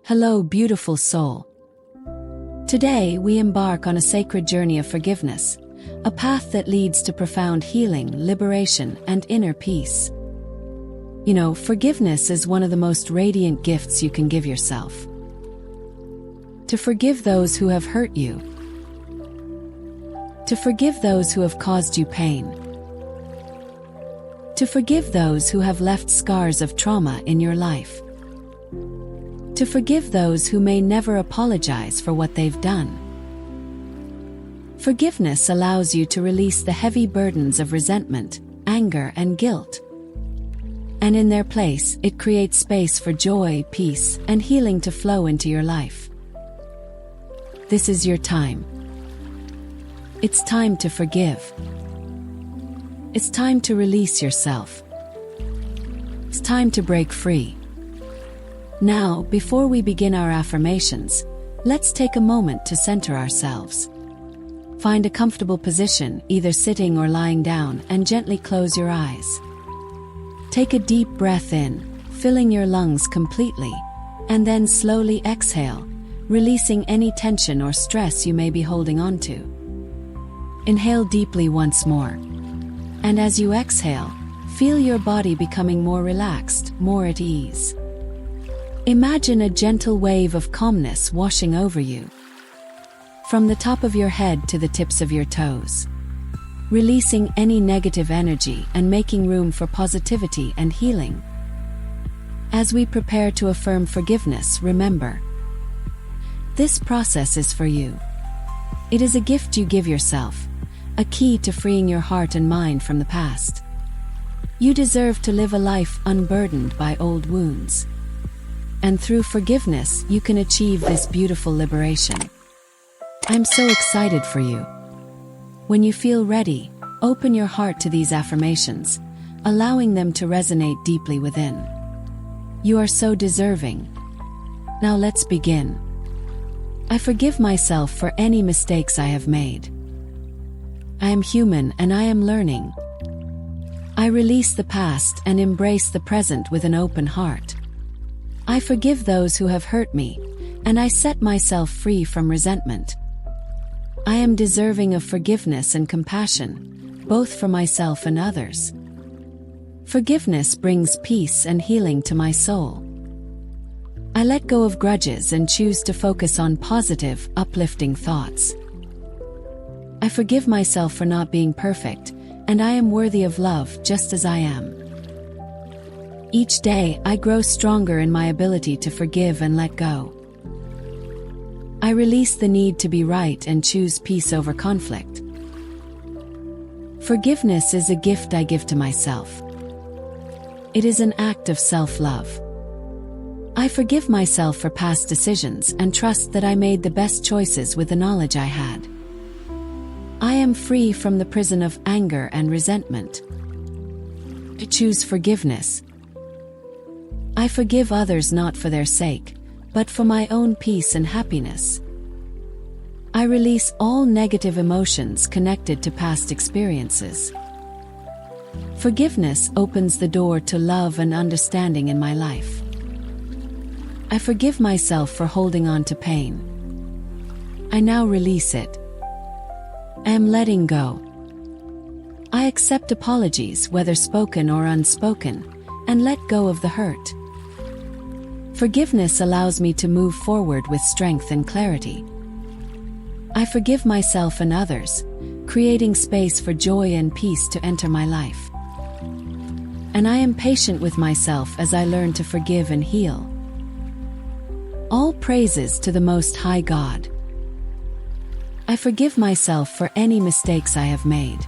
Hello, beautiful soul. Today, we embark on a sacred journey of forgiveness, a path that leads to profound healing, liberation, and inner peace. You know, forgiveness is one of the most radiant gifts you can give yourself. To forgive those who have hurt you. To forgive those who have caused you pain. To forgive those who have left scars of trauma in your life. To forgive those who may never apologize for what they've done. Forgiveness allows you to release the heavy burdens of resentment, anger, and guilt. And in their place, it creates space for joy, peace, and healing to flow into your life. This is your time. It's time to forgive. It's time to release yourself. It's time to break free. Now, before we begin our affirmations, let's take a moment to center ourselves. Find a comfortable position, either sitting or lying down, and gently close your eyes. Take a deep breath in, filling your lungs completely, and then slowly exhale, releasing any tension or stress you may be holding on to. Inhale deeply once more. And as you exhale, feel your body becoming more relaxed, more at ease. Imagine a gentle wave of calmness washing over you. From the top of your head to the tips of your toes. Releasing any negative energy and making room for positivity and healing. As we prepare to affirm forgiveness, remember, this process is for you. It is a gift you give yourself, a key to freeing your heart and mind from the past. You deserve to live a life unburdened by old wounds. And through forgiveness, you can achieve this beautiful liberation. I'm so excited for you. When you feel ready, open your heart to these affirmations, allowing them to resonate deeply within. You are so deserving. Now let's begin. I forgive myself for any mistakes I have made. I am human and I am learning. I release the past and embrace the present with an open heart. I forgive those who have hurt me, and I set myself free from resentment. I am deserving of forgiveness and compassion, both for myself and others. Forgiveness brings peace and healing to my soul. I let go of grudges and choose to focus on positive, uplifting thoughts. I forgive myself for not being perfect, and I am worthy of love just as I am. Each day, I grow stronger in my ability to forgive and let go. I release the need to be right and choose peace over conflict. Forgiveness is a gift I give to myself. It is an act of self-love. I forgive myself for past decisions and trust that I made the best choices with the knowledge I had. I am free from the prison of anger and resentment. I choose forgiveness. I forgive others not for their sake, but for my own peace and happiness. I release all negative emotions connected to past experiences. Forgiveness opens the door to love and understanding in my life. I forgive myself for holding on to pain. I now release it. I am letting go. I accept apologies, whether spoken or unspoken, and let go of the hurt. Forgiveness allows me to move forward with strength and clarity. I forgive myself and others, creating space for joy and peace to enter my life. And I am patient with myself as I learn to forgive and heal. All praises to the Most High God. I forgive myself for any mistakes I have made.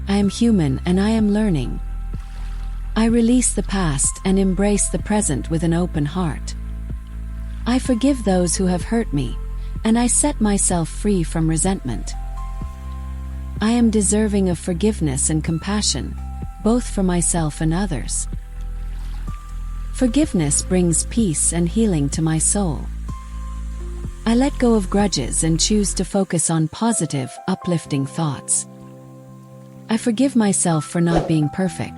I am human and I am learning. I release the past and embrace the present with an open heart. I forgive those who have hurt me, and I set myself free from resentment. I am deserving of forgiveness and compassion, both for myself and others. Forgiveness brings peace and healing to my soul. I let go of grudges and choose to focus on positive, uplifting thoughts. I forgive myself for not being perfect.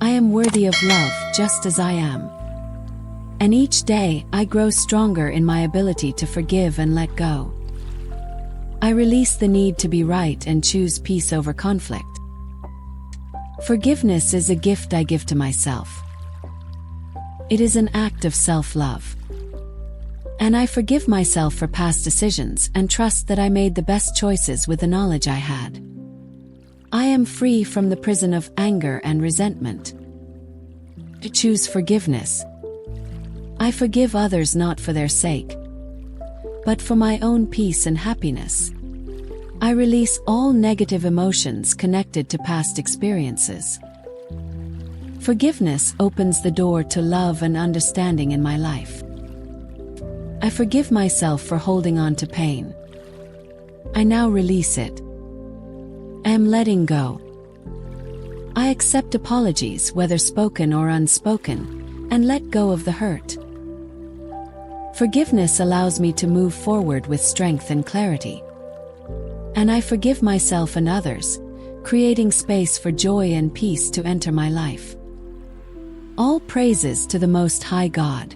I am worthy of love just as I am. And each day, I grow stronger in my ability to forgive and let go. I release the need to be right and choose peace over conflict. Forgiveness is a gift I give to myself. It is an act of self-love. And I forgive myself for past decisions and trust that I made the best choices with the knowledge I had. I am free from the prison of anger and resentment. To choose forgiveness. I forgive others not for their sake, but for my own peace and happiness. I release all negative emotions connected to past experiences. Forgiveness opens the door to love and understanding in my life. I forgive myself for holding on to pain. I now release it. I am letting go. I accept apologies, whether spoken or unspoken, and let go of the hurt. Forgiveness allows me to move forward with strength and clarity. And I forgive myself and others, creating space for joy and peace to enter my life. All praises to the Most High God.